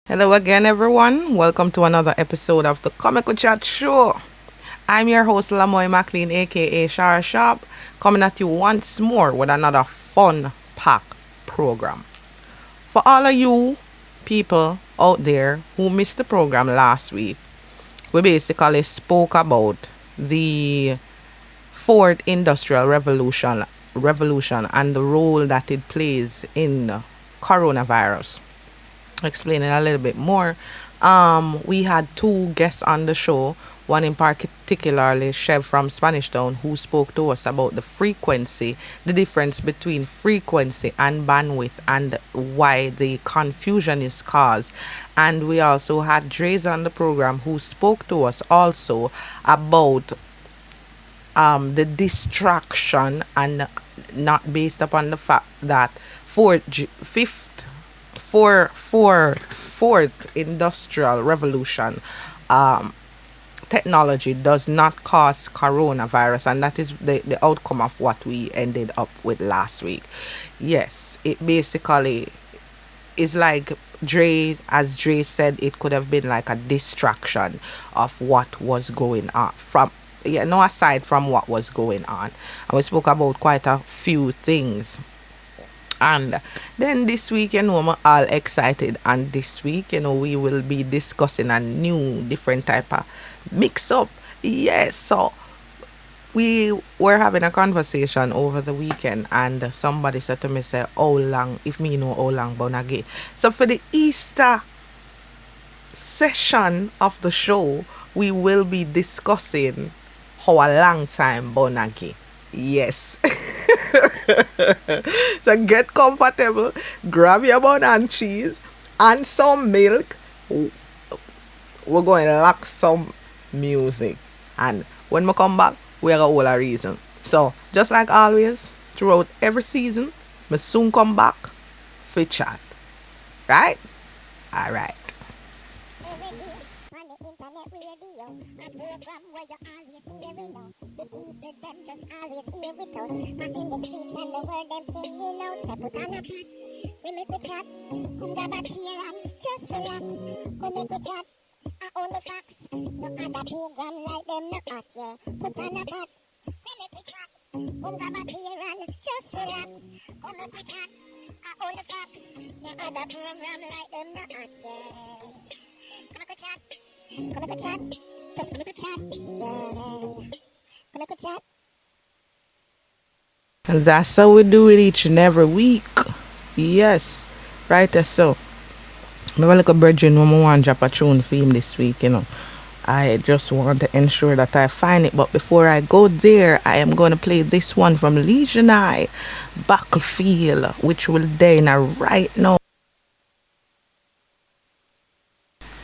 Hello again, everyone. Welcome to another episode of the Comic with Chat Show. I'm your host, Lamoy McLean, aka Shara Sharp, coming at you once more with another fun packed program. For all of you people out there who missed the program last week, we basically spoke about the fourth industrial revolution and the role that it plays in coronavirus. Explaining a little bit more, we had two guests on the show. One in particularly, Chev from Spanish Town, who spoke to us about the difference between frequency and bandwidth, and why the confusion is caused. And we also had Dre's on the program, who spoke to us also about the distraction, and not based upon the fact that fourth industrial revolution technology does not cause coronavirus, and that is the outcome of what we ended up with last week. Yes, it basically is like as Dre said, it could have been like a distraction of what was going on aside from what was going on. And we spoke about quite a few things. And then this week, I'm all excited. And this week, we will be discussing a new, different type of mix-up. Yes, so we were having a conversation over the weekend, and somebody said to me, say, how long, if me know how long Bonagi. So for the Easter session of the show, we will be discussing how a long time Bonagi. Yes. So get comfortable, grab your bun and cheese and some milk. We're going to lock some music, and when we come back, we are all a reason. So just like always, throughout every season, me soon come back for chat. Right? Alright. And that's how we do it each and every week. Yes, right there. So, I like a brethren when I want to drop a tune for him this week, I just want to ensure that I find it. But before I go there, I am going to play this one from Legion Eye, Battlefield, which will then right now.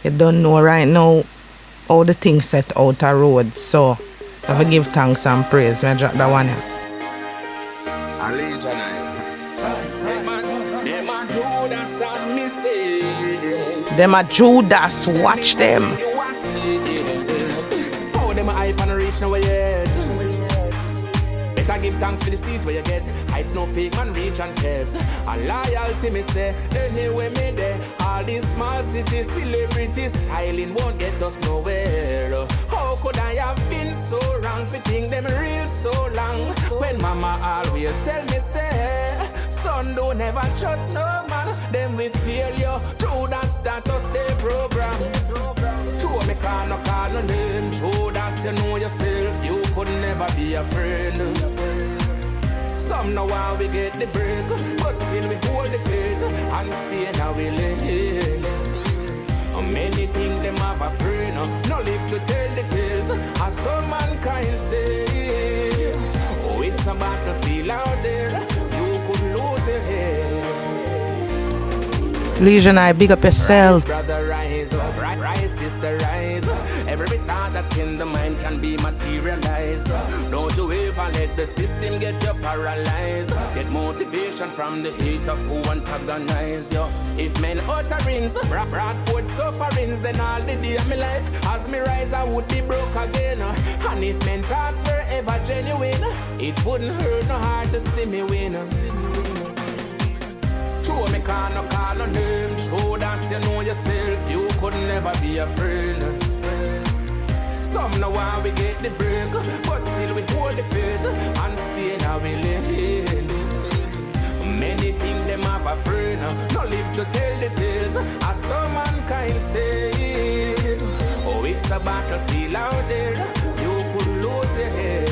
You don't know right now all the things set out a road. So, I have to give thanks and praise. I drop that one here. Them a Judas, watch them. Oh, them a hype and reach nowhere yet. Better give thanks for the seat where you get. Heights no fake man reach and kept. A loyalty me say, anyway me there. All these small city celebrities styling won't get us nowhere. How could I have been so wrong for think them real so long? When mama always tell me say, son don't never trust no man. Them we feel you through that status they program. True me can't call no name. True that you know yourself. You could never be a friend. Some know how we get the break, but still we hold the faith and stay now we live. Many things them have a friend, no live to tell the tales. As some mankind stay, oh it's a battlefield out there. You could lose your head. Legion, I big up yourself. Rise, brother, rise up. Rise, sister, rise. Every thought that's in the mind can be materialized. Don't you ever let the system get you paralyzed. Get motivation from the hate of who antagonize you. If men utterings brought forth sufferings, then all the day of my life, as me rise, I would be broke again. And if men thoughts were ever genuine, it wouldn't hurt no heart to see me win. True, me can't no call no name. True, dance, you know yourself, you could never be a friend. Some know why we get the break, but still we hold the faith and stay in our lane. Many things them have a friend, no live to tell the tales, as some mankind stay. Oh, it's a battlefield out there, you could lose your head.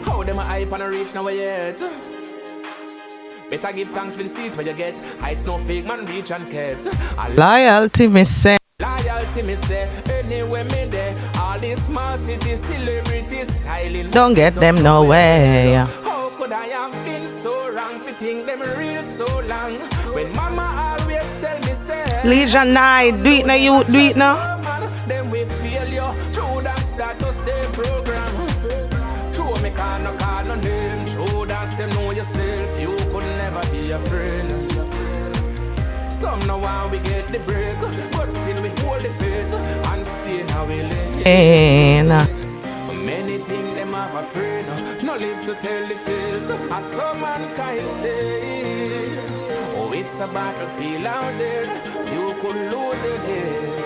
How them a hype and a reach now yet? Better give thanks for the seat where you get. Heights no fake man reach and kept. Loyalty, me say. Loyalty, me say. Anywhere me there. All these small city celebrities styling. Don't get them no way. How could I have been so wrong for think them real so long? When mama always tell me say Legion night, do it now, you do it now. Then we feel you. True that status they program. True me can't call no name. True that you know yourself. You could never be a friend. Some know why we get the break, but still we hold the faith and stay in our lane. Many things them have a friend, no live to tell the tales, as some mankind stay. Oh, it's a battlefield out there, you could lose your head.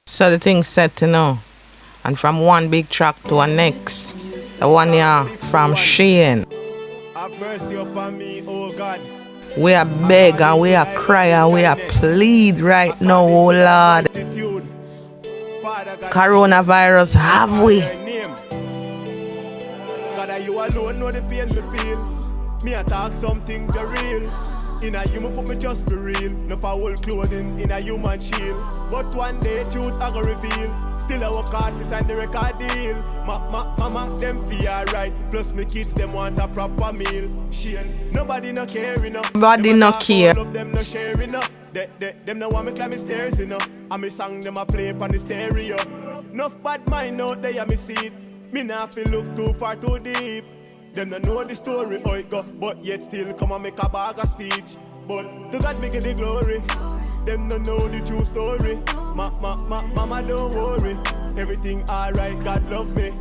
So the thing's set, you know. And from one big track to a next. The one here from Shane. Have mercy upon me, oh God. We are beg and we are cry and we are plead right now, oh Lord. Coronavirus, have we? God, you alone know the pain me feel. Me attack something the real. In a human put me just be real. No foul clothing in a human shield. But one day truth I go reveal. Still I work hard to sign the record deal. Mama, them feel alright. Plus me kids, them want a proper meal. Shane, nobody no care enough. Nobody no care. Them no share enough. Them no want me climb the stairs enough. And me song them a play on the stereo. Enough bad mind out there, me see it. Me nah feel look too far too deep. Them no know the story how it go, but yet still come and make a bag of speech. But to God make it the glory. Them no know the true story. Mama don't worry. Everything alright, God love me.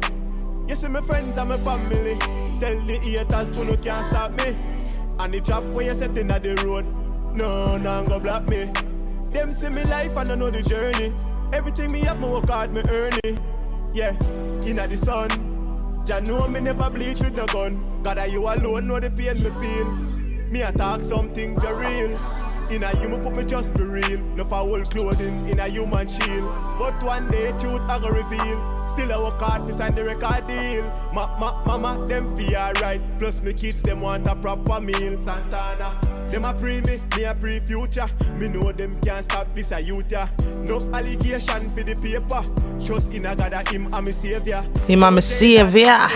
You see my friends and my family. Tell the haters who no can't stop me. And the trap where you set in at the road, no go block me. Them see me life and I know the journey. Everything me have, me work hard, me earn it. Yeah, inna the sun. Jah know me never bleach with no gun. God, you alone know the pain me feel. Me attack something the real. In a human put me just be real. No foul clothing in a human shield. But one day truth I go reveal. Still I work hard to sign the record deal. Mama, them feel alright. Plus me kids, them want a proper meal. Santana, them a pre me a pre future. Me know them can't stop this a youth ya. No allegation for the paper. Trust in a God that him a me savior. Him a me savior.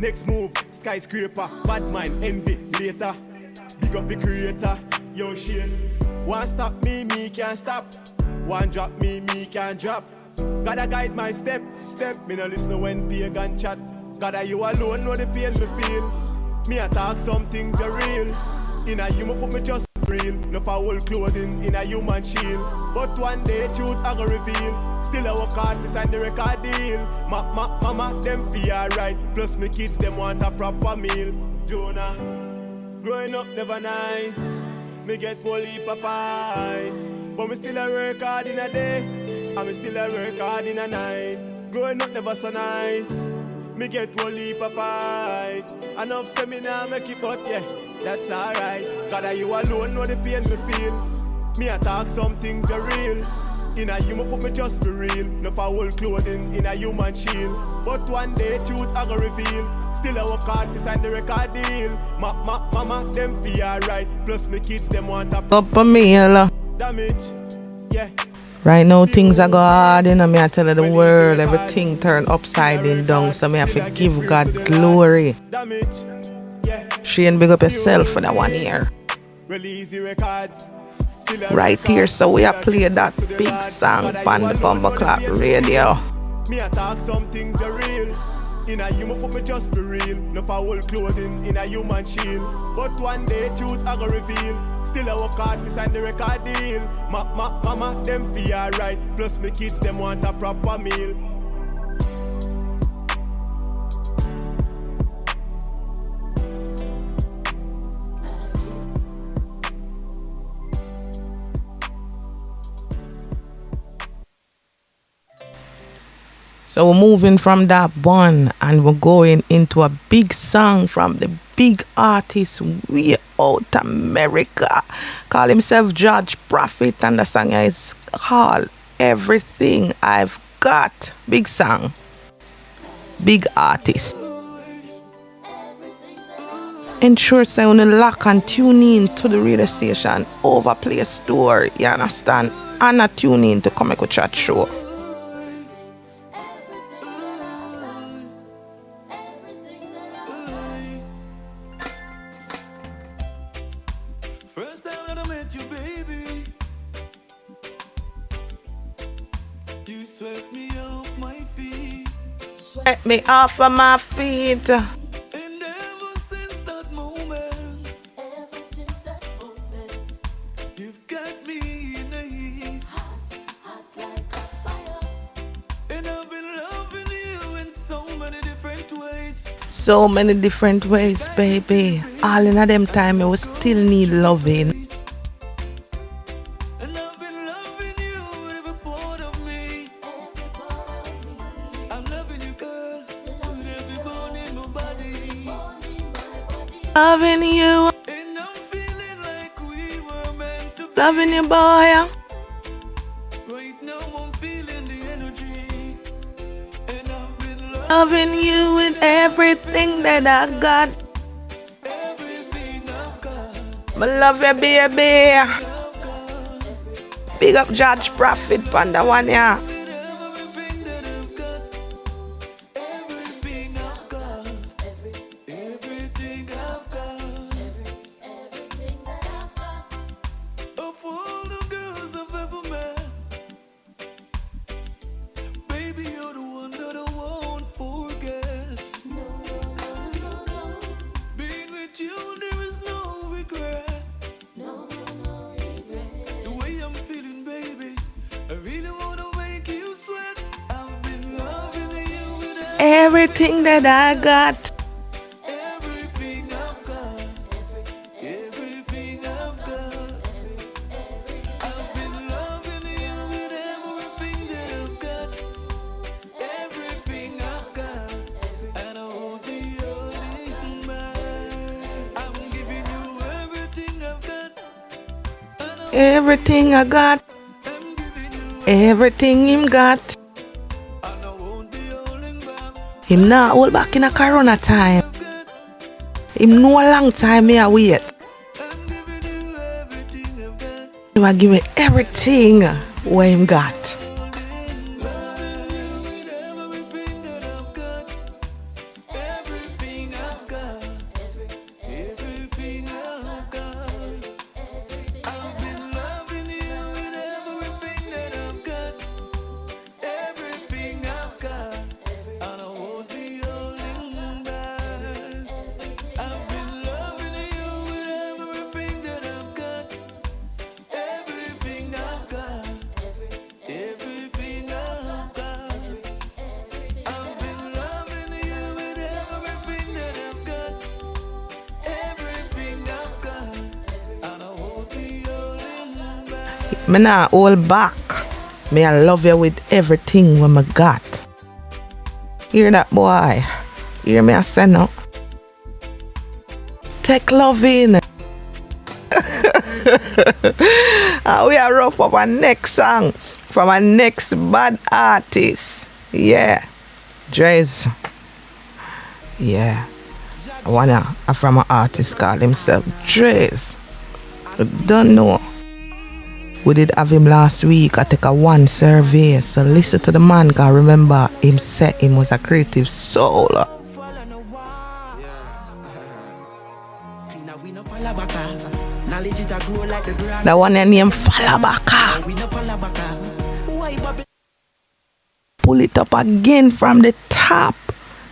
Next move, skyscraper. Bad mind, envy, later. Big up the creator. Yo Shane, one stop me can't stop. One drop me can't drop. Gotta guide my step. Me no listen when pagan chat. Gotta you alone know the pain me feel. Me attack something the real. In a human put me just real. No foul clothing in a human shield. But one day truth I go reveal. Still I work hard to sign the record deal. Mama, them feel alright. Plus me kids, them want a proper meal. Jonah, growing up never nice. Me get whole heap of fight. But me still a work hard in a day. And me still a work hard in a night. Growing up never so nice. Me get whole heap of fight. Enough seminar make it but yeah, that's alright. God, you alone know the pain me feel. Me attack something the real. In a human put me just be real. No foul clothing in a human shield. But one day truth I go reveal. Still I work hard to sign the record deal. Mama, them feel alright. Plus me kids, them want a Up a meal. damage. Yeah. Right now things are go hard, you know, me I tell you the world, everything turned upside down, so me have to give God glory. Damage. Yeah. Shane, big up yourself for that 1 year. Release the records. Right here, so we have played that big song on the Bumboclaat Radio. Me attack something the real. In a human put me just be real. No foul clothing in a human shield. But one day truth I go reveal. Still I work hard to sign the record deal. Mama, them feel alright. Plus me kids, them want a proper meal. So we're moving from that one and we're going into a big song from the big artist way out America. Call himself Judge Prophet and the song is called Everything I've Got. Big song. Big artist. Ensure say you lock and tune in to the radio station over Play Store. You understand? And not tune in to Comic Chat Show. Swept me off of my feet. And ever since that moment, you've got me in the heat. Hot like a fire. And I've been loving you in so many different ways. So many different ways, baby. All in a them time, I will still need loving. Loving you, and I'm feeling like we were meant to be. Loving you, boy. Right now I'm feeling the energy, and I've been Loving you with everything that I got. everything I've got. I love you, baby. Big up Judge Prophet, Panda one, yeah. Everything that I've got, everything I've got, everything I've got, everything that I've got. Of all the girls I've ever met, baby, you're the one that I won't forget. Being with you, there is no regret. The way I'm feeling, baby, I really wanna make you sweat. I've been loving you with Everything that I got. everything I've got, everything I've got. I've been loving you with everything that I've got, everything I've got. And I won't be holding back. I'm giving you everything I've got, Everything I got. I'm giving you, Everything him got. and I won't be holding back. Him not hold back in a corona time. Him know a long time me a wait. I'm giving you everything I've got. He will give me everything what him got. Everything I've got, everything I've got. I've been loving you with everything that I've got, everything I've got, and I won't be holding back. I've been loving you with everything that I've got, everything I've got, everything I've got. I've been loving you with everything that I've got, everything I've got, and I won't be holding back. Me not hold back. Me I love you with everything what me got. Hear that, boy? Hear me I say no? Take loving. We are rough up our next song from our next bad artist. Yeah. Drez. Yeah. I wanna from an artist called himself Drez. Don't know. We did have him last week. I take a one survey. So listen to the man, cause remember him said him was a creative soul. The one named Falabaka. Pull it up again from the top.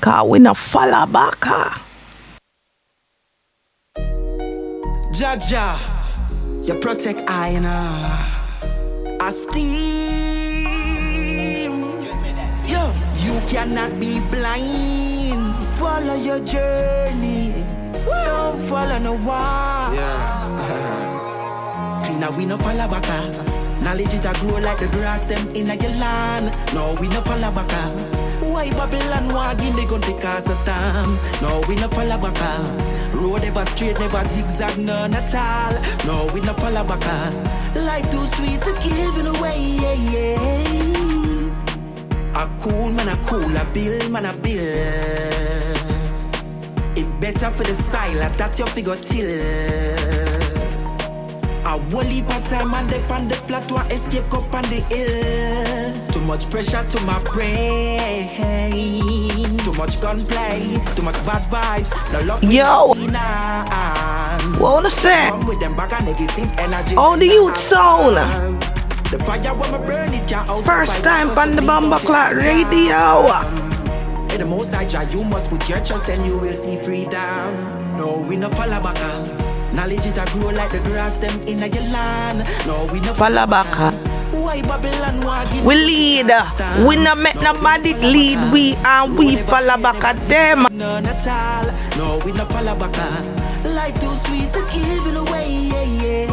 Cause we no Falabaka. Jaja, you protect I know. I steam. Yo, you cannot be blind. Follow your journey. Don't follow no one. Now we no follow back. Knowledge it a grow like the grass them in your land. No, we no follow back. Why Babylon want give me gun to cause a storm? No, we no follow back. Road ever straight, never zigzag, none at all. No, we no follow back. Life too sweet to give it away. Yeah, yeah. A cool man, a cool, a bill, man, a bill. It better for the silent, that's your figure till. A whole heap of time and they on the flat one escape cup on the hill. Too much pressure to my brain. Too much gunplay, too much bad vibes. No love. Yo, what to say? Come with them bag of negative energy. On the youth sound. The fire when I burn it can't out. First time on the Bumboclaat Radio. In the most I try, you must put your trust and you will see freedom. No, we no follow back. Knowledge it a grow like the grass them in a your land. No, we no follow back. Why Babylon want give we lead. We no make nobody lead. We and we follow back at them. None at all. No, we no follow back. Life too sweet to give it away. Yeah, yeah.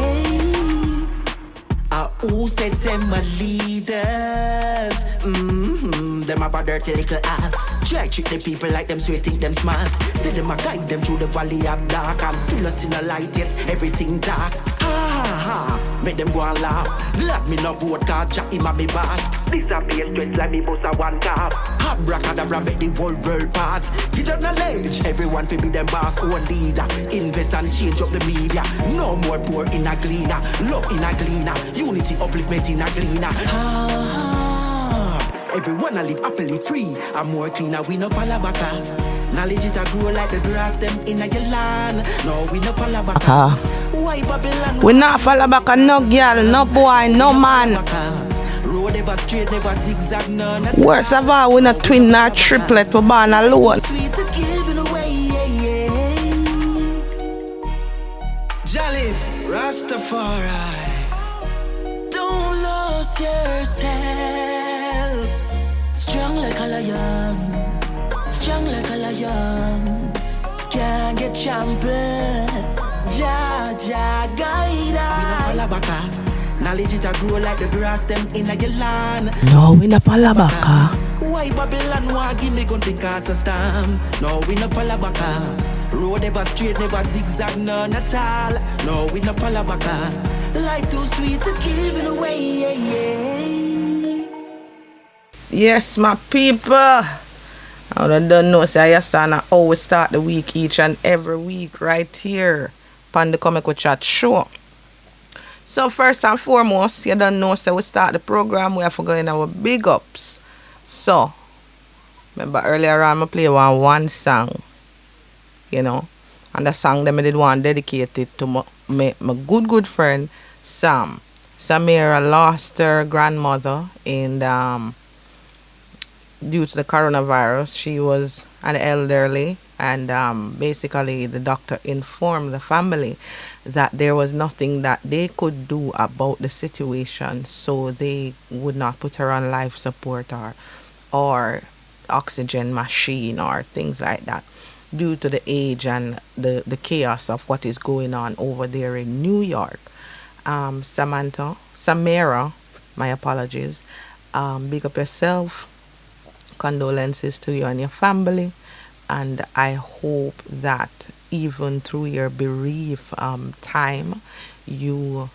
Who said them a leaders? Them have a dirty little act. Try trick the people like them so you think them smart. Say them a guide them through the valley of dark and still not see no light yet, everything dark. Ha ha ha, make them go and laugh. Let me no vote cause Jack him a me boss. Disappear straight like me boss a one cop. Abracadabra make the whole world pass. Give them knowledge, everyone fi be them boss own leader. Invest and change up the media. No more poor in a gleaner, love in a gleaner, unity upliftment in a gleaner. Everyone a live happily free. I'm more cleaner, we no follow back. Knowledge it a grow like the grass them in a your land. No, we no follow back. Why Babylon? We not follow back. No girl, no boy, no man. Road never straight, never zigzag, none. Worst of all, we not twin nor triplet. We born alone. Sweet to give it away, yeah, yeah. Jolly Rastafari, don't lose yourself. Strong like a lion, strong like a lion. Can't get champion. Ja, ja, guide us. We no follow back. Knowledge it a grow like the grass them in a your land. No, we no follow back. Why Babylon want give me gun to cause a storm? No, we no follow back. Road ever straight, never zigzag, none at all. No, we no follow back. Life too sweet to give it away, yeah, yeah. Yes, my people. I don't know, say I always start the week each and every week right here on the Comic with Chat show. So first and foremost, you don't know, so we start the program, we have to go in our big ups. So, remember earlier on I play one song, you know, and the song that I did one dedicated to my good friend Sam. Samira lost her grandmother in due to the coronavirus. She was an elderly, and basically the doctor informed the family that there was nothing that they could do about the situation, so they would not put her on life support or oxygen machine or things like that due to the age and the chaos of what is going on over there in New York. Samira, my apologies, big up yourself. Condolences to you and your family, and I hope that even through your bereaved time, you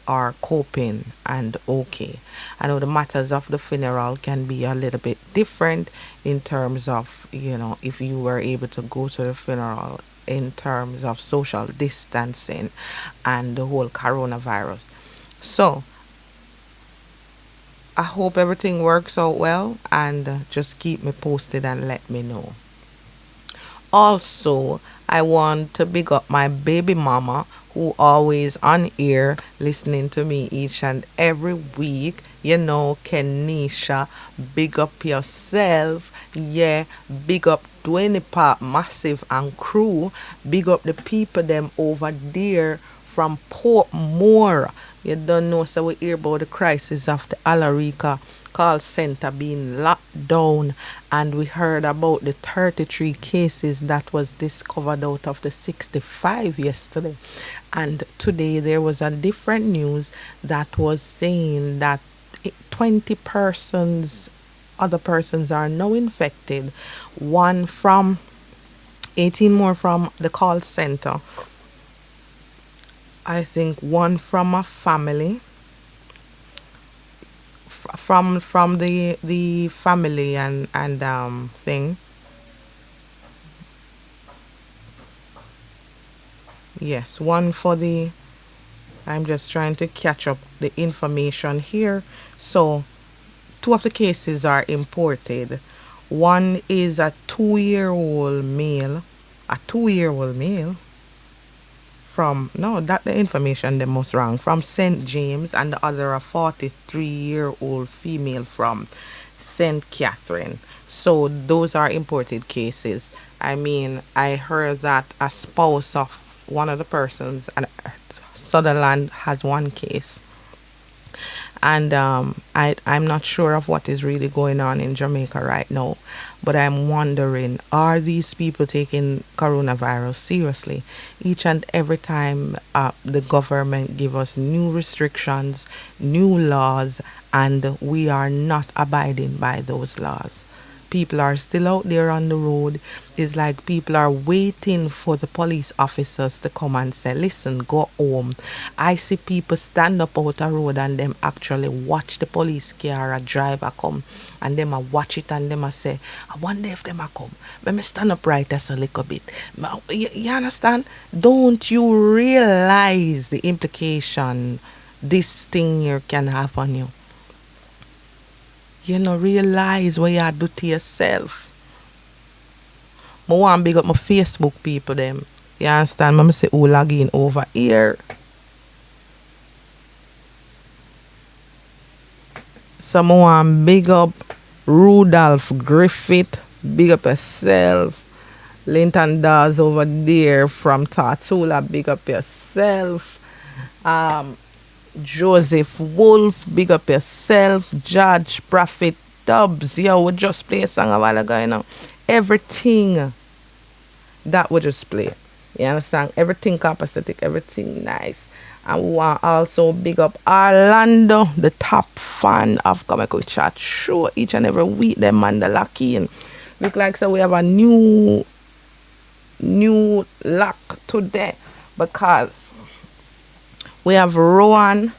are coping and okay. I know the matters of the funeral can be a little bit different in terms of, you know, if you were able to go to the funeral in terms of social distancing and the whole coronavirus. So I hope everything works out well, and just keep me posted and let me know. Also, I want to big up my baby mama, who always on air listening to me each and every week. You know, Kenisha, big up yourself. Yeah, big up Dwayne Park Massive and crew. Big up the people them over there from Portmore. You don't know, so we hear about the crisis of the Alarica call center being locked down, and we heard about the 33 cases that was discovered out of the 65 yesterday. And today there was a different news that was saying that 20 persons other persons are now infected. One from 18 more from the call center. I think one from a family, from the family and thing. Yes, one for the. I'm just trying to catch up the information here. So, two of the cases are imported. One is a 2-year-old male, a 2-year-old male from, no, that the information they must wrong, from St. James, and the other a 43-year-old female from St. Catherine. So those are imported cases. I mean, I heard that a spouse of one of the persons, and Sutherland has one case. And I'm not sure of what is really going on in Jamaica right now, but I'm wondering, are these people taking coronavirus seriously? Each and every time the government give us new restrictions, new laws, and we are not abiding by those laws. People are still out there on the road. It's like people are waiting for the police officers to come and say, listen, go home. I see people stand up out the road and them actually watch the police car a driver come, and them a watch it and them a say, I wonder if them a come. Let me stand up right as a little bit. You understand? Don't you realize the implication this thing here can have on you? You know, realize what you do to yourself. I want to big up my Facebook people them. You understand? I say, who log in over here. So I want to big up Rudolph Griffith. Big up yourself. Linton Dawes over there from Tartula. Big up yourself. Joseph Wolf, big up yourself. Judge Prophet Tubbs, yo, we just play a song a while ago, you know. Everything that we just play. You understand? Everything copacetic, everything nice. And we want also big up Orlando, the top fan of Comical Chat Show. Each and every week, them man the lock in. Look like so we have a new lock today, because we have Rowan,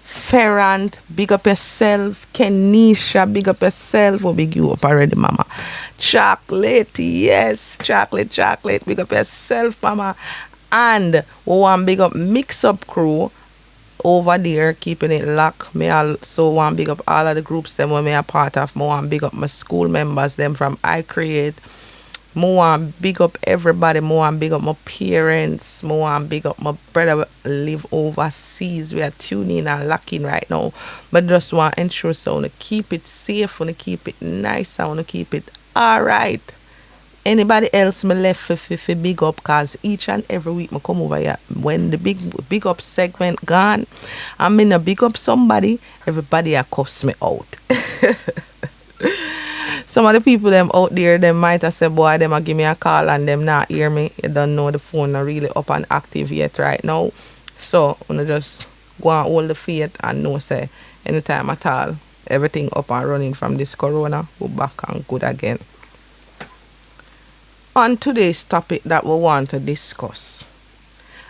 Ferrand, big up yourself. Kenisha, big up yourself. Oh, big you up already, mama. Chocolate, yes, chocolate, big up yourself, mama. And we want big up Mix Up Crew over there, keeping it locked. Me also want big up all of the groups them when me a part of. Me want big up my school members them from I Create. I want big up everybody. I want big up my parents. I want big up my brother live overseas. We are tuning and locking right now. But just want to ensure so I want to keep it safe. I want to keep it nice. I want to keep it alright. Anybody else me left for big up, cause each and every week I come over here. When the big up segment gone, I'm in a big up somebody, everybody cuss me out. Some of the people them out there, them might have said, boy, them a give me a call and them not hear me. You don't know the phone not really up and active yet right now. So, I just go and hold the faith and know, say, anytime at all, everything up and running from this corona, go back and good again. On today's topic that we want to discuss,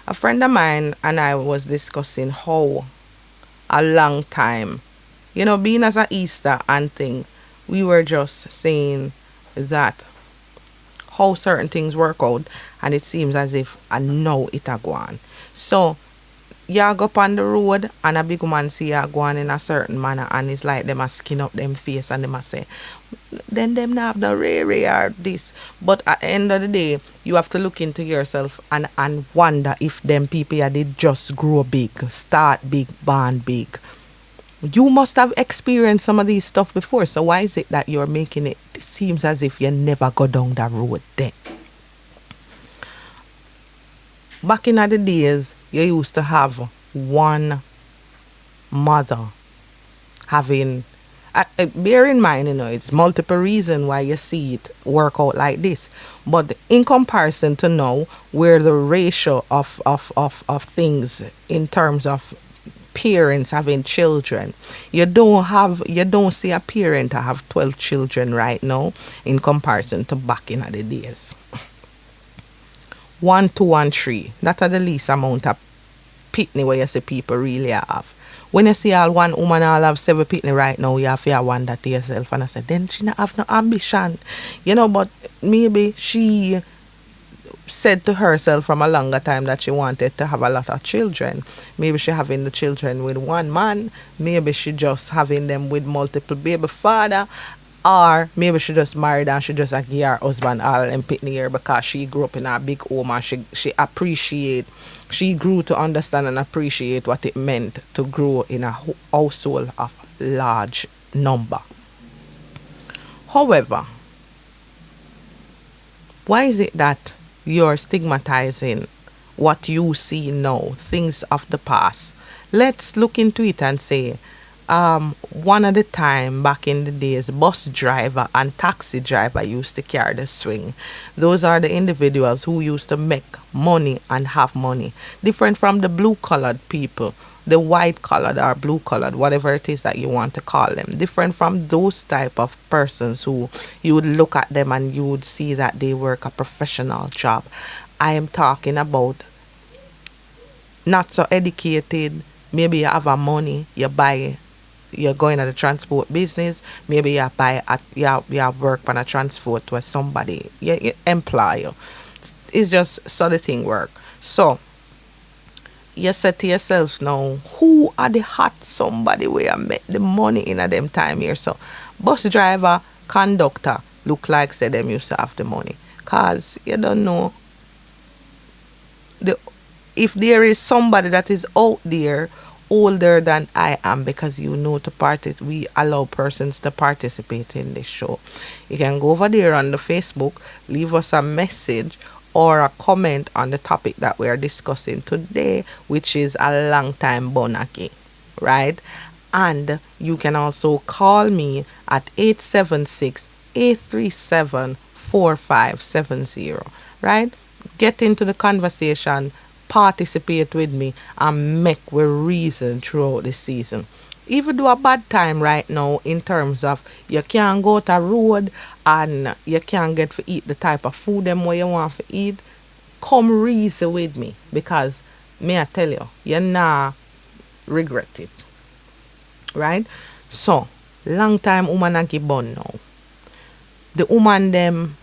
a friend of mine and I was discussing how a long time, you know, being as a Easter and thing, we were just saying that how certain things work out, and it seems as if I know it a go on. So you go up on the road and a big man see you go on in a certain manner, and it's like them a skin up them face and them a say, then them not have the rare or this. But at the end of the day, you have to look into yourself and wonder if them people here did just grow big, start big, born big. You must have experienced some of these stuff before, so why is it that you're making it seems as if you never go down that road then? Back in the days, you used to have one mother having, bear in mind, you know, it's multiple reasons why you see it work out like this. But in comparison to now, where the ratio of things in terms of parents having children. You don't see a parent to have 12 children right now in comparison to back in the days. 1, 2, and 3. That are the least amount of pitney where you see people really have. When you see all one woman all have 7 pitney right now, you have to wonder to yourself, and I say, then she not have no ambition. But maybe she said to herself from a longer time that she wanted to have a lot of children. Maybe she having the children with one man. Maybe she just having them with multiple baby father. Or maybe she just married and she just give her husband all them pitney here because she grew up in a big home and she grew to understand and appreciate what it meant to grow in a household of large number. However, why is it that you're stigmatizing what you see now, things of the past? Let's look into it and say, one at a time back in the days, bus driver and taxi driver used to carry the swing. Those are the individuals who used to make money and have money. Different from the blue-collared people, the white-collared or blue-collared, whatever it is that you want to call them. Different from those type of persons who you would look at them and you would see that they work a professional job. I am talking about not so educated. Maybe you have a money, you're going at the transport business. Maybe you work on a transport where somebody you employ you. It's just so the thing work. So you said to yourself now, who are the hot somebody where I make the money in a them time here? So bus driver, conductor look like say them used to have the money. Cause you don't know if there is somebody that is out there older than I am, because we allow persons to participate in this show. You can go over there on the Facebook, leave us a message or a comment on the topic that we are discussing today, which is a long time bonaki, right? And you can also call me at 876-837-4570, right? Get into the conversation, participate with me, and make we reason throughout the season. Even do a bad time right now in terms of you can't go to road and you can't get to eat the type of food them where you want to eat, come reason with me, because may I tell you, you not regret it, right? So long time woman and keep born now. The woman them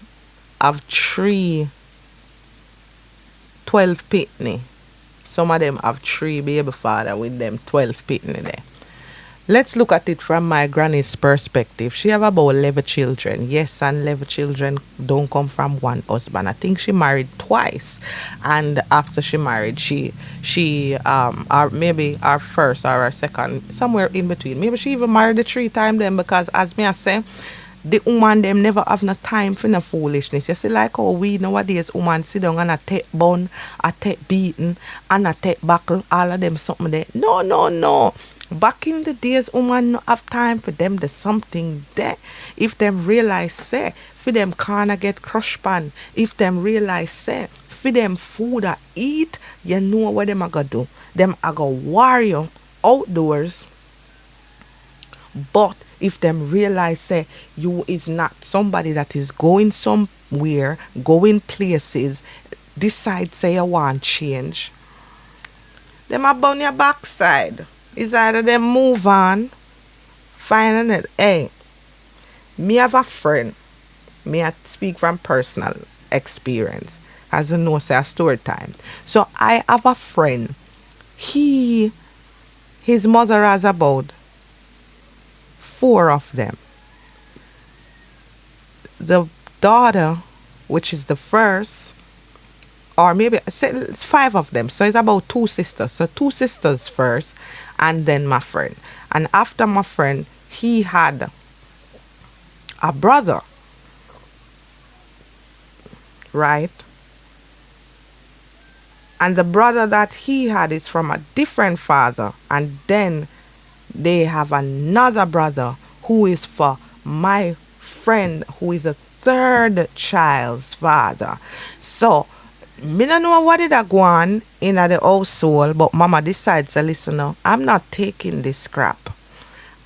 have 12 pitney. Some of them have 3 baby father with them 12 pitney there. Let's look at it from my granny's perspective. She have about 11 children. Yes, and 11 children don't come from one husband. I think she married twice. And after she married, she or maybe her first or her second, somewhere in between. Maybe she even married the 3 times then, because as me I say, the woman them never have no time for no foolishness. You see, like how we nowadays woman sit down and a take bun, a take beaten, and a take buckle, all of them something there. No. Back in the days, woman no have time for them. There's something there. If them realize, say, for them can't get crush pan. If them realize, say, for them food I eat, you know what them a go do. Them a go warrior outdoors. But if them realize, say, you is not somebody that is going somewhere, going places, decide, say, you want change, them a burn your backside. It's either them move on, finding it. Hey, me have a friend. Me I speak from personal experience. As you know, say a story time. So I have a friend. His mother has about 4 of them. The daughter, which is the first, or maybe say it's 5 of them. So it's about 2 sisters. So 2 sisters first, and then my friend. And after my friend, he had a brother, right? And the brother that he had is from a different father. And then they have another brother who is for my friend, who is a 3rd child's father. So Me no know what did I go on in the household, but mama decides to listen now. I'm not taking this scrap.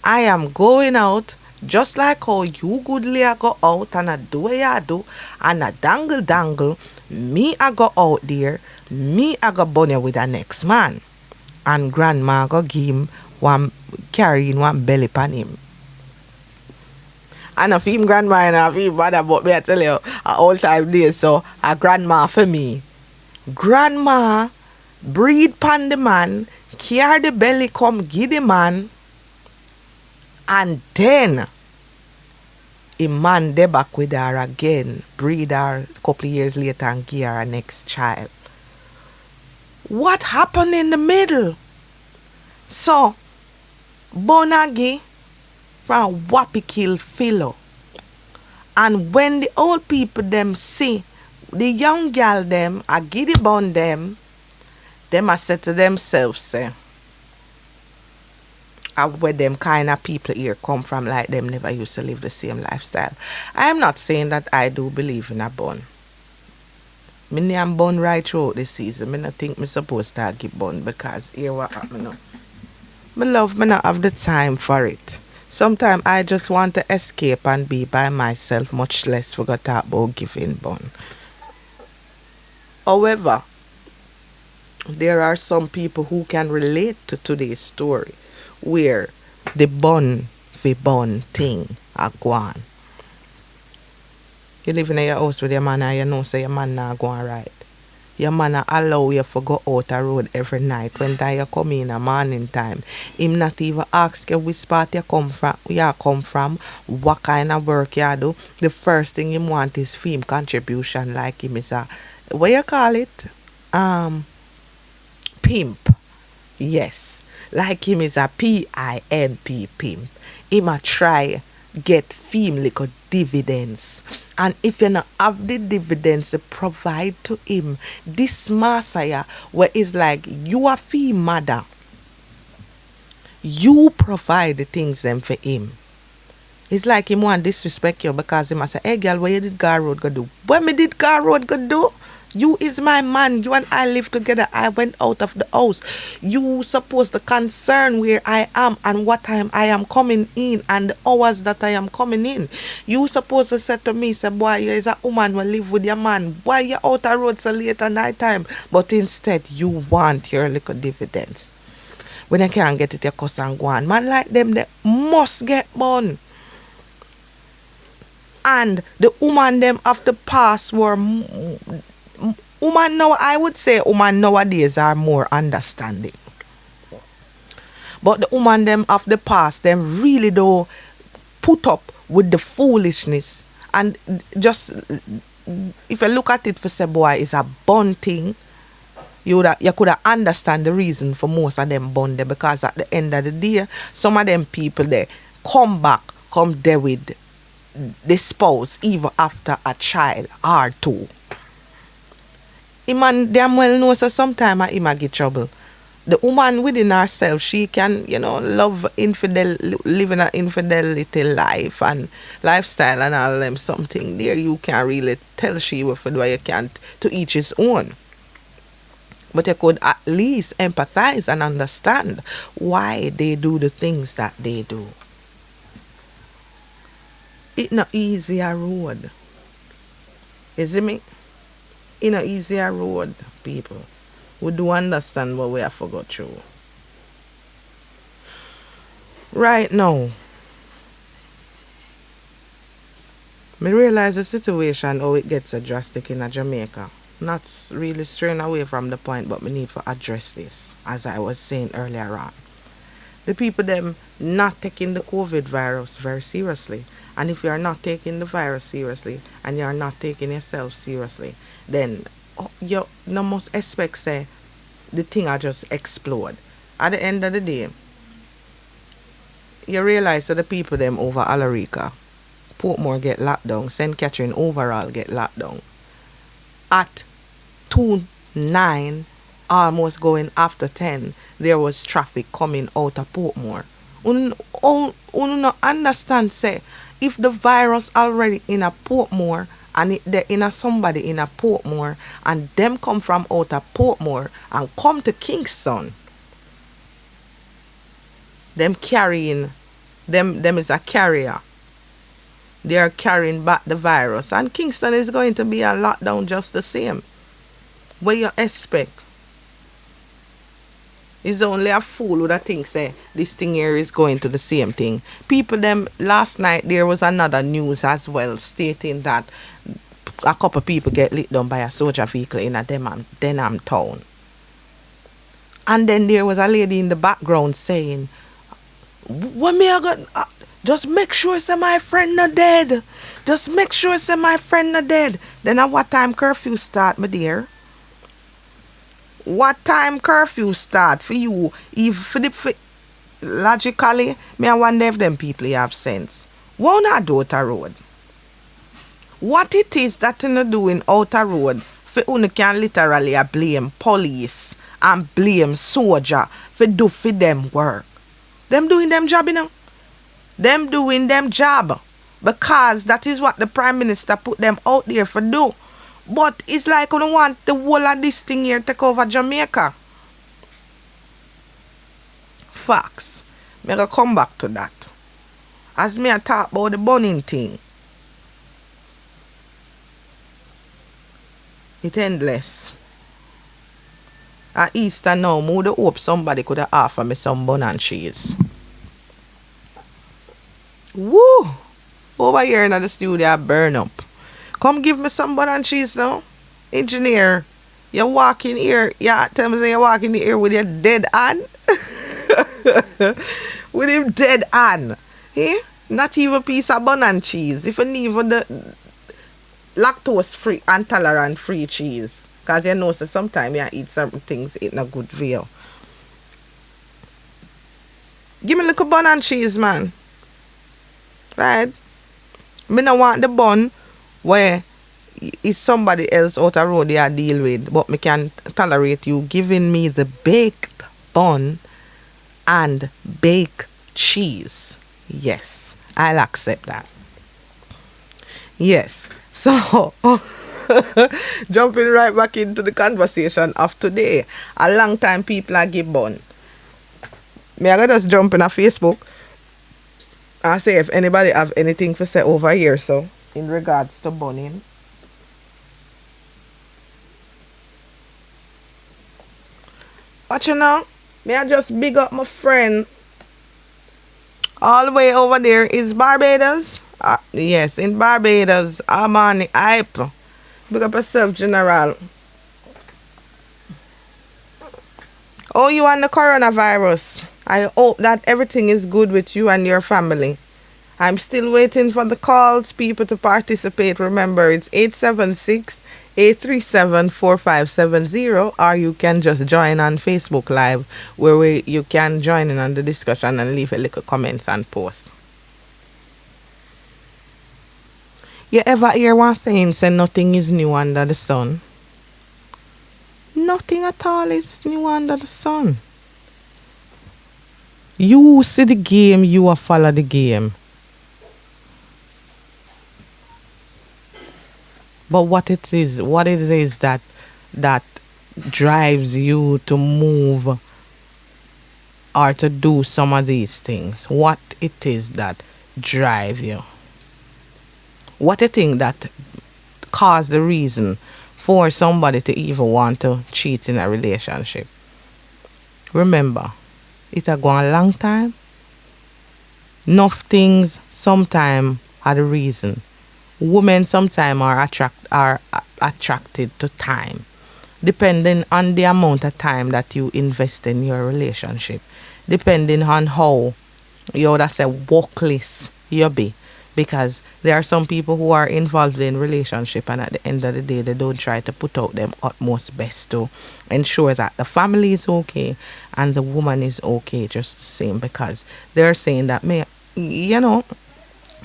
I am going out just like how you goodly I go out and I do what I do and I dangle. Me I go out there. Me I go bunny with the next man. And grandma go give him one carrying one belly pan him. And if him grandma and if him mother, but me I tell you, all time there, so a grandma for me. Grandma breed pan the man, carry the belly come give the man, and then a man dey back with her again, breed her a couple of years later and give her a next child. What happened in the middle? So, Bonagi from Wapi kill Philo. And when the old people them see the young girl them, a giddy bun them a say to themselves, say, where them kind of people here come from, like them never used to live the same lifestyle. I am not saying that I do believe in a bun. Me am bun right throughout the season. Me not think me supposed to give bun because here what happen now. Me love me not have the time for it. Sometimes I just want to escape and be by myself, much less forgot to talk about giving bun. However, there are some people who can relate to today's story where the bun fi bun thing are gone. You live in your house with your man and you know say your man not going right. Your man a allow you to go out a road every night. When time you come in a morning time, him not even ask you which part you come from, what kind of work you do. The first thing him want is film contribution, like him is a, what you call it? Pimp. Yes. Like him is a PIMP pimp. Him a try get fame little dividends. And if you not have the dividends to provide to him, this Messiah where it's like you are fee mother, you provide the things them for him. It's like him want disrespect you because he must say, hey girl, what you did go road go do? What me did go road go do? You is my man. You and I live together. I went out of the house. You supposed to concern where I am and what time I am coming in and the hours that I am coming in. You supposed to say to me, say, boy, you is a woman will live with your man. Why you out the road so late at night time? But instead, you want your little dividends. When you can't get it, you cuss and go on. Man like them, they must get born. And the woman them of the past were... woman now, I would say woman nowadays are more understanding. But the woman them of the past, them really do put up with the foolishness. And just, if you look at it for say, boy, it's a bun thing, you could understand the reason for most of them bun there. Because at the end of the day, some of them people there come there with the spouse even after a child or two. Man damn well knows that sometimes he might get trouble. The woman within herself, she can, love living an infidelity life and lifestyle and all them something there. You can't really tell she what you can't, to each his own. But you could at least empathize and understand why they do the things that they do. It's not easier road. You see me? In an easier road, people. We do understand what we have forgot through. Right now, me realize the situation how it gets drastic in Jamaica. Not really straying away from the point, but we need to address this, as I was saying earlier on. The people them not taking the COVID virus very seriously. And if you are not taking the virus seriously and you are not taking yourself seriously, then you no must expect say the thing will just explode. At the end of the day, you realize that the people them over Alarica, Portmore get locked down, St. Catherine overall get locked down. At 2:09, almost going after 10, there was traffic coming out of Portmore. You no understand say if the virus already in a Portmore and they in a somebody in a Portmore, and them come from out of Portmore and come to Kingston. Them carrying, them is a carrier. They are carrying back the virus, and Kingston is going to be a lockdown just the same. What you expect? It's only a fool who that think say this thing here is going to the same thing. People them last night there was another news as well stating that a couple people get lit down by a soldier vehicle in a Denham town. And then there was a lady in the background saying, "What me I got? Just make sure say my friend not dead. Just make sure say my friend not dead." Then at what time curfew start, my dear? What time curfew start for you? If for logically, me I wonder if them people have sense. Why not do outer road? What it is that you do in outer road for you can literally blame police and blame soldier for do for them work. Them doing them job, you know. Them doing them job because that is what the Prime Minister put them out there for do. But it's like you don't want the whole of this thing here take over Jamaica. Facts. Me gonna come back to that. As me I talk about the burning thing. It endless. At Easter now, I would hope somebody could have offered me some bun and cheese. Woo! Over here in the studio, I burn up. Come give me some bun and cheese now. Engineer, you walk in here. Yeah, tell me say you walk in here with your dead hand. With him dead hand. Eh? Not even a piece of bun and cheese. If you need even the lactose free and tolerant free cheese. Because you know so sometimes you eat certain things it not good for you. Give me a little bun and cheese, man. Right? Me no want the bun where is somebody else out the road you deal with, but me can tolerate you giving me the baked bun and baked cheese. Yes, I'll accept that. Yes. So jumping right back into the conversation of today. A long time people are give bun. Me I gotta just jump in a Facebook and say if anybody have anything to say over here, so in regards to bunning. But you know, me I just big up my friend all the way over there is Barbados. Yes, in Barbados, I'm on the hype. Big up yourself, General. Oh, you on the coronavirus. I hope that everything is good with you and your family. I'm still waiting for the calls, people to participate. Remember, it's 876-837-4570, or you can just join on Facebook Live, where you can join in on the discussion and leave a little comments and post. You ever hear one saying, say nothing is new under the sun? Nothing at all is new under the sun. You see the game, you will follow the game. But what it is that drives you to move or to do some of these things? What it is that drive you? What a thing that caused the reason for somebody to even want to cheat in a relationship? Remember, it a gone a long time. Enough things sometime are the reason. Women sometimes are attracted to time, depending on the amount of time that you invest in your relationship, depending on how you would say workless you be. Because there are some people who are involved in relationship and at the end of the day they don't try to put out them utmost best to ensure that the family is okay and the woman is okay just the same, because they're saying that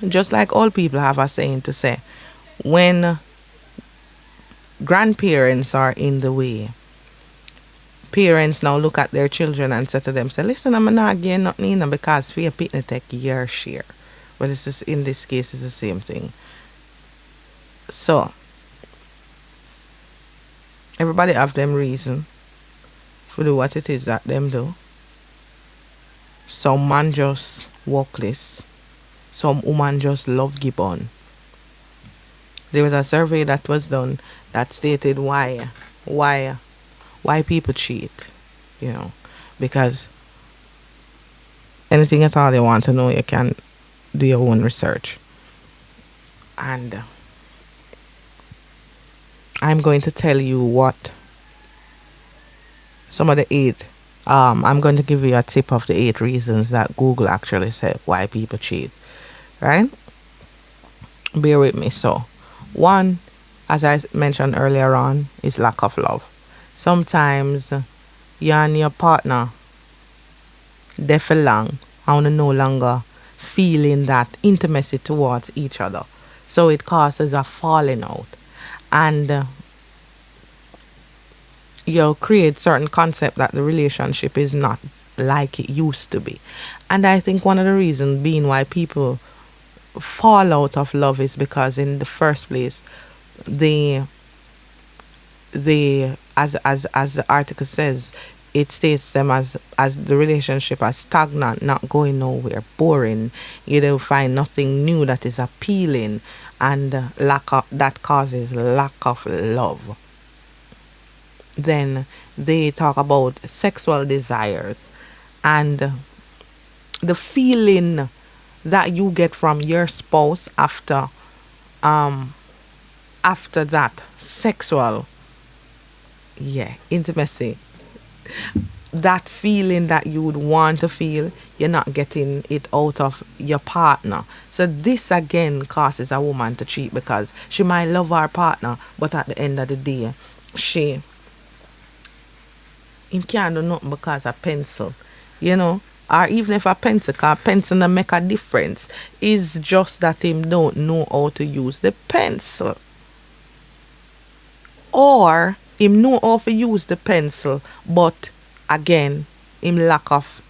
just like all people have a saying to say, when grandparents are in the way, parents now look at their children and say to them, say, listen, I'm not getting nothing because for your picnic take your share. But in this case, it's the same thing. So everybody have them reason for do what it is that them do. Some man just workless. Some woman just love gibbon. There was a survey that was done that stated why people cheat. You know, because anything at all you want to know, you can do your own research. And I'm going to tell you what some of the eight. I'm going to give you a tip of the 8 reasons that Google actually said why people cheat. Right? Bear with me. So, one, as I mentioned earlier on, is lack of love. Sometimes you and your partner they for long and no longer feeling that intimacy towards each other. So it causes a falling out. And you create certain concept that the relationship is not like it used to be. And I think one of the reasons being why people fall out of love is because in the first place they as the article says, it states them as the relationship as stagnant, not going nowhere, boring. You don't find nothing new that is appealing, and that causes lack of love. Then they talk about sexual desires and the feeling that you get from your spouse after that sexual intimacy, that feeling that you would want to feel, you're not getting it out of your partner. So this again causes a woman to cheat, because she might love her partner, but at the end of the day him can't do nothing because a pencil, or even if a pencil, cause pencil don't make a difference. It's just that him don't know how to use the pencil, or him know how to use the pencil, but again him lack of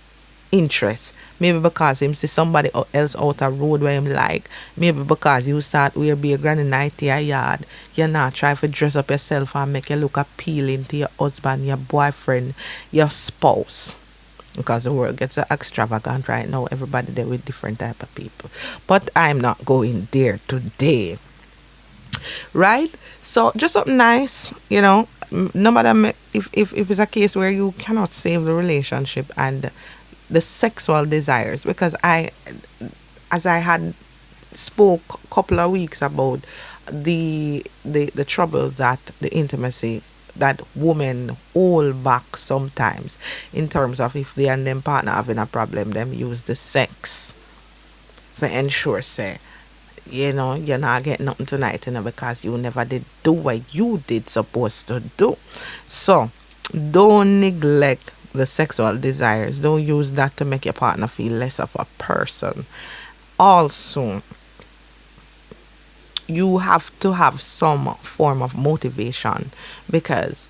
interest. Maybe because him see somebody else out a road where him like. Maybe because you start wear be a granny night in your yard. You're not try to dress up yourself and make you look appealing to your husband, your boyfriend, your spouse. Because the world gets extravagant right now. Everybody there with different type of people. But I'm not going there today. Right? So just something nice, no matter if it's a case where you cannot save the relationship and the sexual desires, because as I had spoke a couple of weeks about the troubles that the intimacy that women hold back sometimes, in terms of if they and them partner having a problem, them use the sex to ensure say you're not getting nothing tonight, because you never did do what you did supposed to do. So don't neglect the sexual desires. Don't use that to make your partner feel less of a person. Also, you have to have some form of motivation, because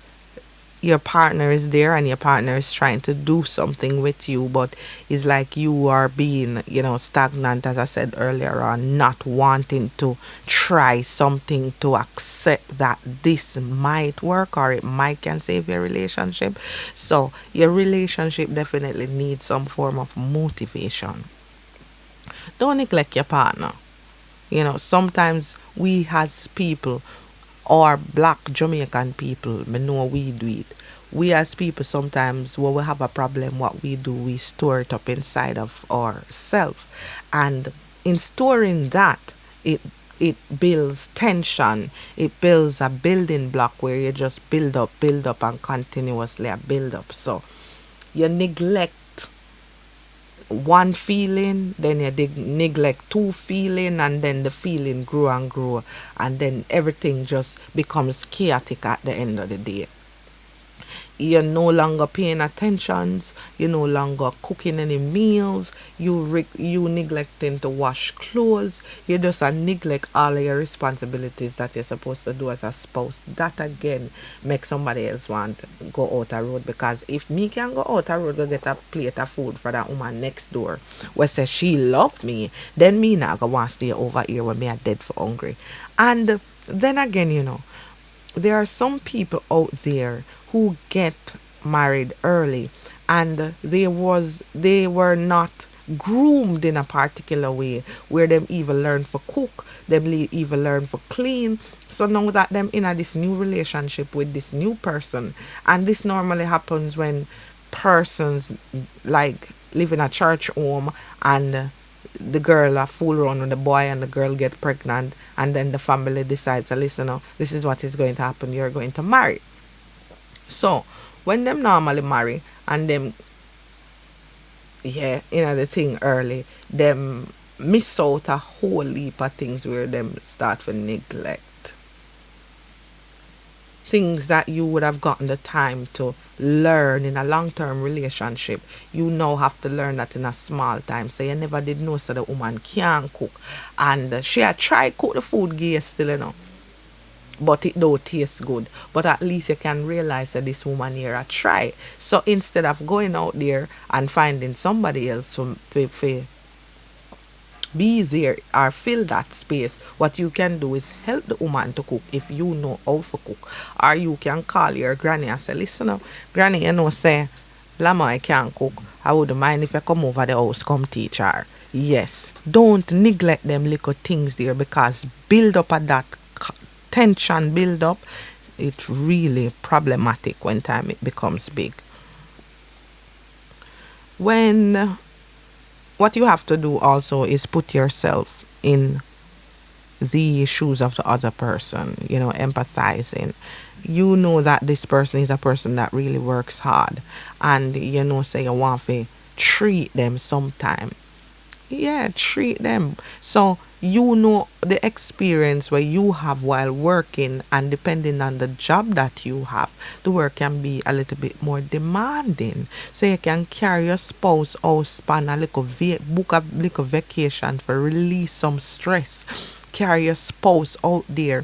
your partner is there and your partner is trying to do something with you, but it's like you are being stagnant, as I said earlier on, not wanting to try something to accept that this might work or it might can save your relationship. So your relationship definitely needs some form of motivation. Don't neglect your partner. Sometimes we as people, or black Jamaican people, me know we do it. We as people sometimes when we have a problem, what we do, we store it up inside of ourselves. And in storing that, it builds tension. It builds a building block where you just build up and continuously build up. So you neglect one feeling, then you neglect 2 feeling, and then the feeling grow and grow, and then everything just becomes chaotic at the end of the day. You're no longer paying attentions. You're no longer cooking any meals. You neglecting to wash clothes. You just neglect all of your responsibilities that you're supposed to do as a spouse. That again makes somebody else want to go out a road, because if me can go out a road go get a plate of food for that woman next door where say she love me, then me not go want stay over here when me are dead for hungry. And then again, there are some people out there who get married early, and they were not groomed in a particular way where them even learn for cook, even learn for clean. So now that them in a this new relationship with this new person, and this normally happens when persons like live in a church home, and the girl a fool around with the boy, and the girl get pregnant, and then the family decides, listen, this is what is going to happen, you're going to marry. So when them normally marry and them the thing early, them miss out a whole heap of things where them start to neglect things that you would have gotten the time to learn in a long-term relationship. You now have to learn that in a small time. So you never did know so the woman can cook, and she had tried cook the food gay still, but it don't taste good. But at least you can realize that this woman here a try. So instead of going out there and finding somebody else to be there or fill that space, what you can do is help the woman to cook if you know how to cook. Or you can call your granny and say, listen up, granny, say, Lama, I can't cook. I wouldn't mind if I come over the house, come teach her. Yes, don't neglect them little things there, because build up at that tension, build up, it's really problematic when time it becomes big. What you have to do also is put yourself in the shoes of the other person, empathizing. You know that this person is a person that really works hard, and say you want to treat them sometime. Yeah, treat them. So the experience where you have while working, and depending on the job that you have, the work can be a little bit more demanding. So you can carry your spouse out, span a little book a little vacation for release some stress. Carry your spouse out there.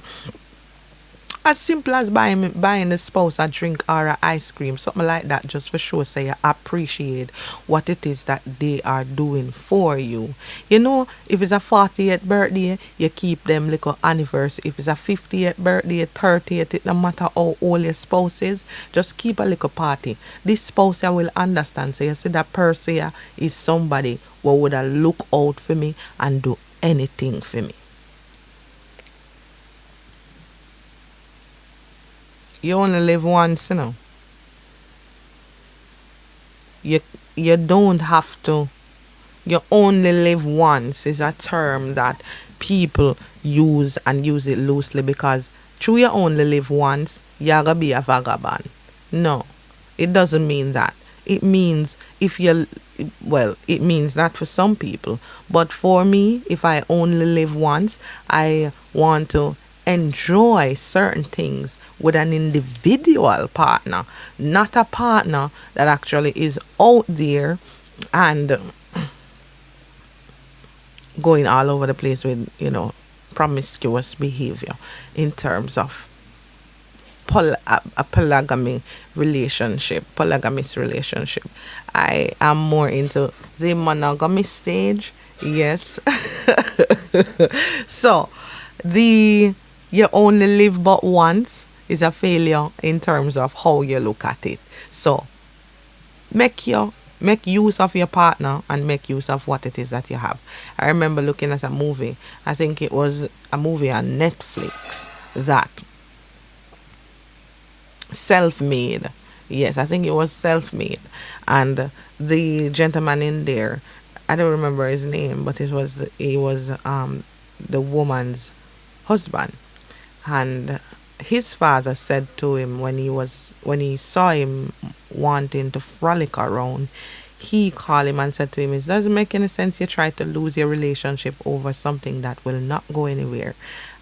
As simple as buying the spouse a drink or a ice cream, something like that, just for sure, say you appreciate what it is that they are doing for you. If it's a 40th birthday, you keep them little anniversary. If it's a 50th birthday, 30th, it no matter how old your spouse is, just keep a little party. This spouse will understand. So you see that person is somebody who would look out for me and do anything for me. You only live once, You don't have to. You only live once is a term that people use, and use it loosely, because true, you only live once, you're gonna be a vagabond. No, it doesn't mean that. It means it means that for some people. But for me, if I only live once, I want to enjoy certain things with an individual partner, not a partner that actually is out there and going all over the place with promiscuous behavior in terms of a polygamous relationship. I am more into the monogamous stage. Yes. So you only live but once is a failure in terms of how you look at it. So make use of your partner and make use of what it is that you have. I remember looking at a movie. I think it was a movie on Netflix, that Self-Made. Yes, I think it was Self-Made. And the gentleman in there, I don't remember his name, but he was the woman's husband. And his father said to him when he saw him wanting to frolic around, he called him and said to him, it doesn't make any sense you try to lose your relationship over something that will not go anywhere.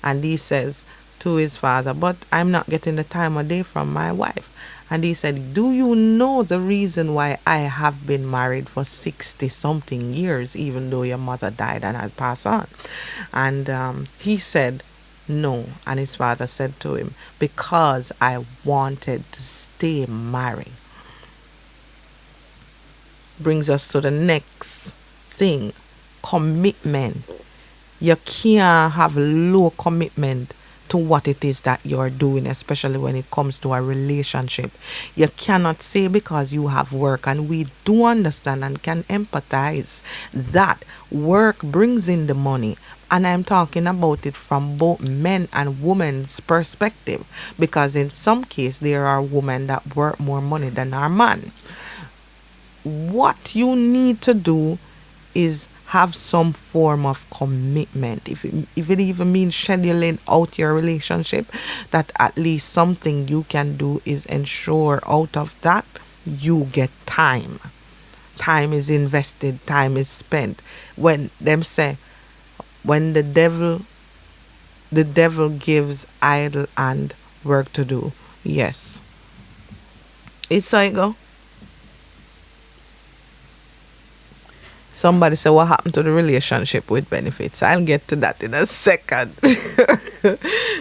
And he says, to his father, but I'm not getting the time of day from my wife. And he said, do you know the reason why I have been married for 60 something years, even though your mother died and has passed on? And he said, no. And his father said to him, because I wanted to stay married. Brings us to the next thing, commitment. You can't have low commitment to what it is that you're doing, especially when it comes to a relationship. You cannot say because you have work, and we do understand and can empathize that work brings in the money. And I'm talking about it from both men and women's perspective, because in some cases there are women that work more money than our man. What you need to do is have some form of commitment. If it even means scheduling out your relationship, that at least something you can do is ensure out of that you get time. Time is invested, time is spent. When them say, when the devil gives idle and work to do. Yes. It's how it go. Somebody said, what happened to the relationship with benefits? I'll get to that in a second.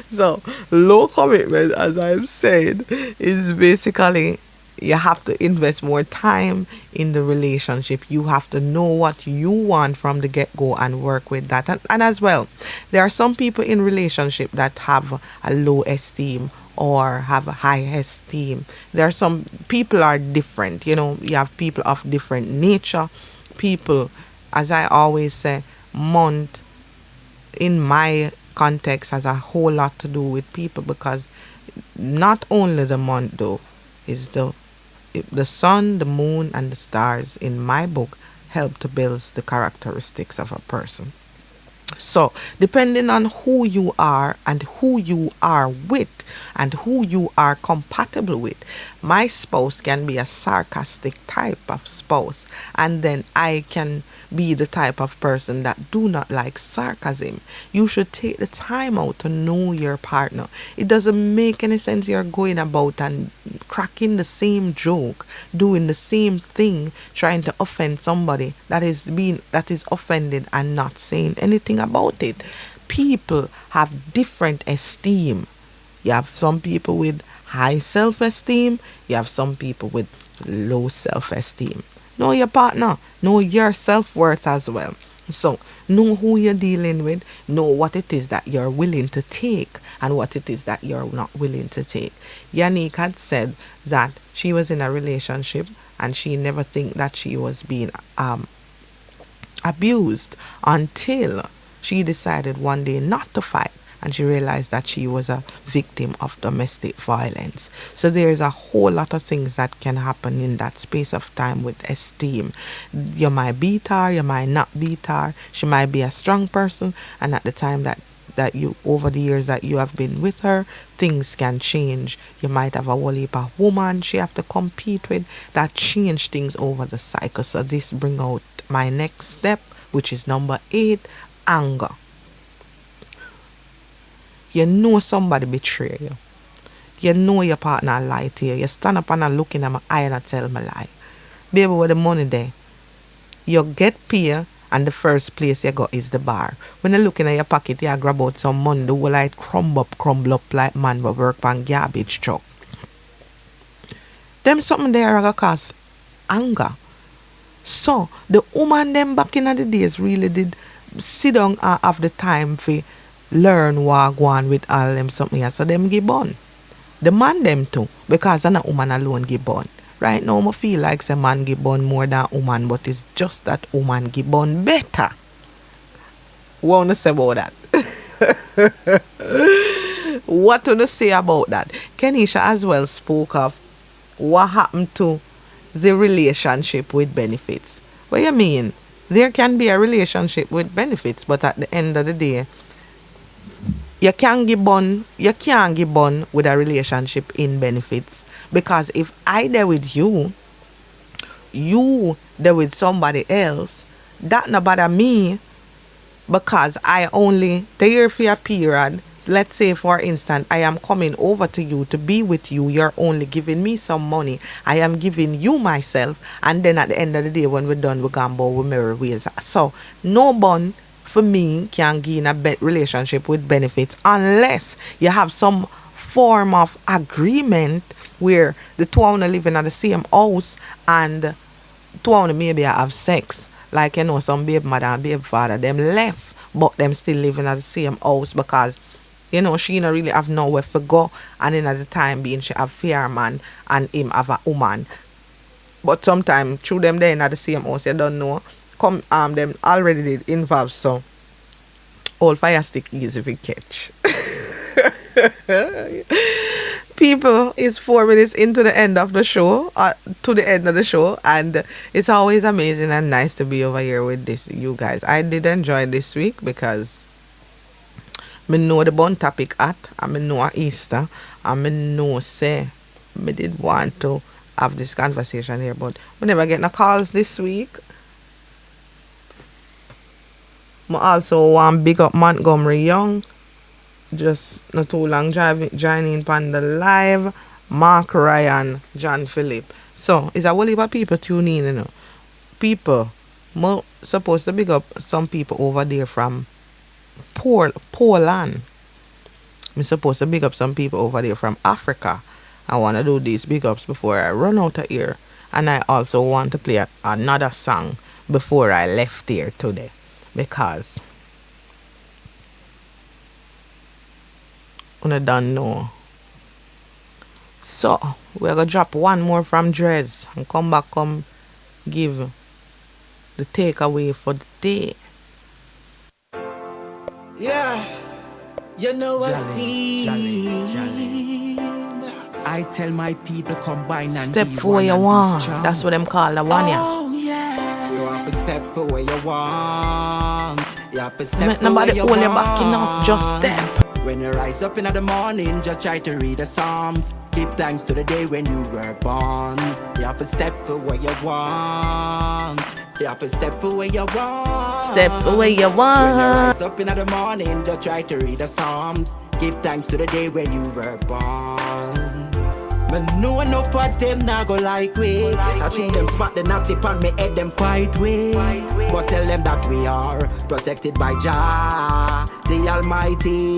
So, low commitment, as I'm saying, is basically you have to invest more time in the relationship. You have to know what you want from the get-go and work with that. And as well, there are some people in relationship that have a low esteem or have a high esteem. There are some people are different. You know, you have people of different nature. People, as I always say, month in my context has a whole lot to do with people, because not only the month though is the sun, the moon, and the stars in my book help to build the characteristics of a person. So, depending on who you are and who you are with and who you are compatible with, my spouse can be a sarcastic type of spouse, and then I can be the type of person that do not like sarcasm. You should take the time out to know your partner. It doesn't make any sense you're going about and cracking the same joke, doing the same thing, trying to offend somebody that is offended and not saying anything about it. People have different esteem. You have some people with high self-esteem. You have some people with low self-esteem. Know your partner. Know your self-worth as well. So, know who you're dealing with. Know what it is that you're willing to take and what it is that you're not willing to take. Yannick had said that she was in a relationship and she never think that she was being abused until she decided one day not to fight, and she realized that she was a victim of domestic violence. So there is a whole lot of things that can happen in that space of time with esteem. You might beat her, you might not beat her. She might be a strong person, and at the time that you, over the years that you have been with her, things can change. You might have a whole heap of woman she have to compete with that change things over the cycle. So this bring out my next step, which is number 8, anger. You know somebody betray you. You know your partner lie to you. You stand up and look in my eye and tell me lie. Baby, with the money there, you get paid and the first place you go is the bar. When you look in your pocket, you grab out some money, the whole light crumble up like man will work on garbage truck. Them something there are gonna cause anger. So, the woman them back in the days really did sit down and have the time for learn what go on with all them something here. So them give born. The man them too, because I'm not woman alone give born. Right now I feel like some man give born more than woman, but it's just that woman give born better. What wanna say about that? What wanna say about that? Kenisha as well spoke of what happened to the relationship with benefits. What you mean? There can be a relationship with benefits, but at the end of the day, you can't give bun with a relationship in benefits, because if I there with you there with somebody else, that not bother me, because I only there for a period. let's say for instance, I am coming over to you to be with you, you're only giving me some money, I am giving you myself, and then at the end of the day when we're done, we're gonna go with merry ways. So no bun for me can gain a relationship with benefits unless you have some form of agreement where the two of them living at the same house and two of them maybe have sex. Like, you know, some baby mother and baby father, them left, but them still living at the same house because, you know, she don't really have nowhere to go, and then at the time being she have fear man and him have a woman. But sometimes through them there in at the same house, you don't know. Come them already did involve, so all fire stick easy to catch. People, it's 4 minutes into the end of the show, to the end of the show, and it's always amazing and nice to be over here with this, you guys. I did enjoy this week because I know the bun topic at, and I know Easter, and I know say I did want to have this conversation here, but we never get no calls this week. I also want big up Montgomery Young. Just not too long joining on the live. Mark Ryan, John Phillip. So it's a whole heap of people tuning in, you know. People, supposed to big up some people over there from Poland. I'm supposed to big up some people over there from Africa. I want to do these big ups before I run out of here. And I also want to play another song before I left here today. Because I don't know. So we're gonna drop one more from Drez and come back, come give the takeaway for the day. Yeah, you know what's I tell my people combine and step for what you want. That's what them call the one, yeah. Oh yeah. You have to step for what you want. You have to step for nobody what you hold want. your back, you know, just step. When you rise up in the morning, just try to read the Psalms. Give thanks to the day when you were born. You have to step for what you want. You have to step for what you want. Step for what you want. When you rise up in the morning, just try to read the Psalms. Give thanks to the day when you were born. But no enough for them now go like we. I see them spot the natty on me head them fight we. But tell them that we are protected by Jah, the Almighty,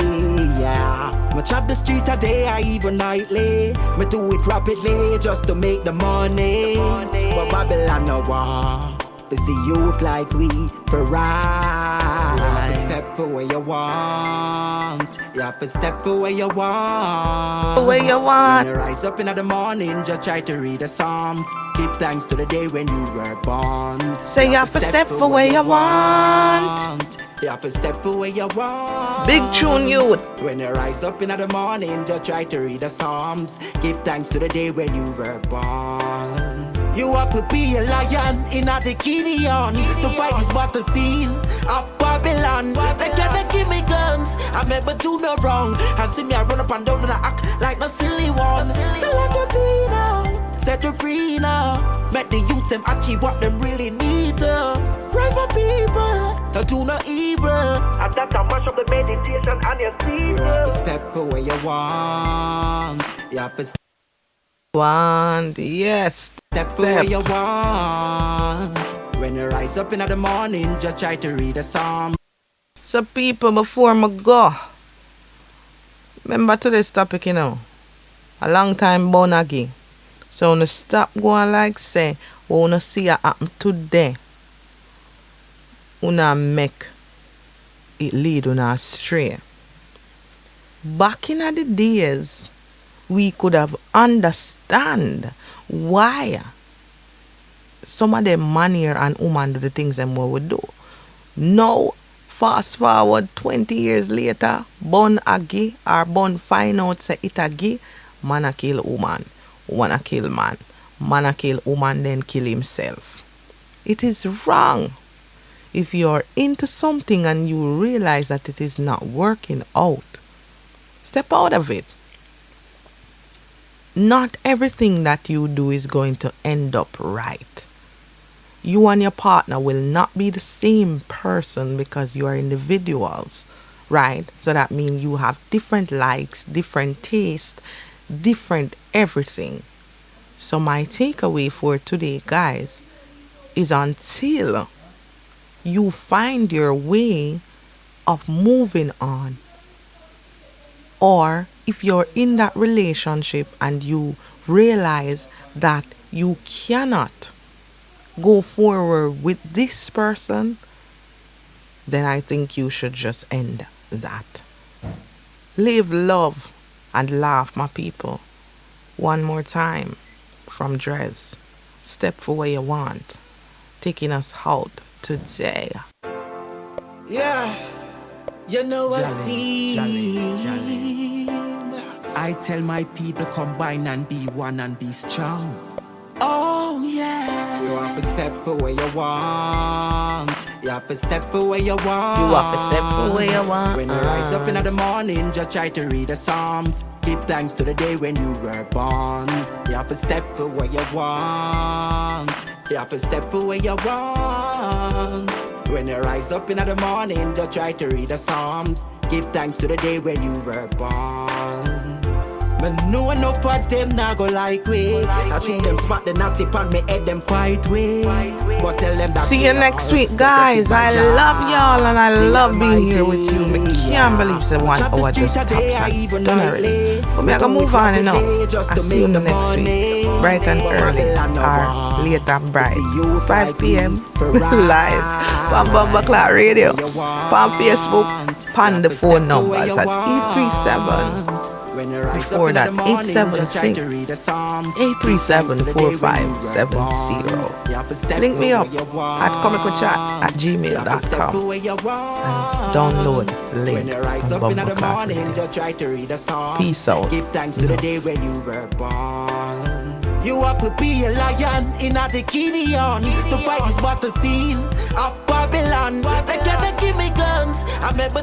yeah. Me chop the street a day or even nightly. Me do it rapidly just to make the money. But Babylon no war. To see youth like we for rise. Step for where you want. You have to step for where you want. Where you want. When you rise up in the morning, just try to read the Psalms. Give thanks to the day when you were born. Say you have to step for where you want. You have to step for where you want. Big tune youth. When you rise up in the morning, just try to read the Psalms. Give thanks to the day when you were born. You have to be a lion in a the Gideon to fight this battlefield of Babylon. They cannot give me guns, I never do no wrong. And see me I run up and down and I act like no silly one. So let me be now, set you free now. Make the youth them achieve what them really need to. Rise for people, to do no evil. And that's how much of the meditation and your sleep. You have to step for where you want. You have to Want, yes. step for where you want. When you rise up in the morning, just try to read the Psalm. So people, before me go, remember today's topic, you know, a long time born again. So when stop going like say, what wanna see a happen today, wanna make it lead on astray. Back in the days, we could have understand why some of them man here and woman do the things them what we do. Now, fast forward 20 years later, born agi or born find out say it agi, man a kill woman, woman a kill man, man a kill woman then kill himself. It is wrong. If you're into something and you realize that it is not working out, step out of it. Not everything that you do is going to end up right. You and your partner will not be the same person because you are individuals. right? So that means you have different likes, different taste, different everything. So my takeaway for today, guys, is until you find your way of moving on, or if you're in that relationship and you realize that you cannot go forward with this person, then I think you should just end that. Live, love, and laugh, my people. One more time from Drez. Step for where you want. Taking us out today. Yeah, you know what's deep. I tell my people combine and be one and be strong. Oh yeah. You have to step for where you want. You have to step for where you want. You have to step for where you want. When you rise up in the morning, just try to read the Psalms. Give thanks to the day when you were born. You have to step for where you want. You have to step for where you want. When you rise up in the morning, just try to read the Psalms. Give thanks to the day when you were born. But no enough for them now go like way. I see them spot the natty pan me head them fight way. But tell them that see you next week, guys. I love y'all and I love being here with you. I can't believe the 1 hour just stops and done already. But me I gonna move on now. I see you next week, bright and early or late and bright. 5 p.m. live on Bumboclaat Radio, on Facebook, on the phone numbers at 837. Before that, 837-4570. Link me up at comicalchat@gmail.com and download the link on Bumboclaat Radio. Peace out. Give thanks to the day when you were born. You have to be a lion in a the Gideon to fight this battlefield of Babylon. They cannot give me guns. I remember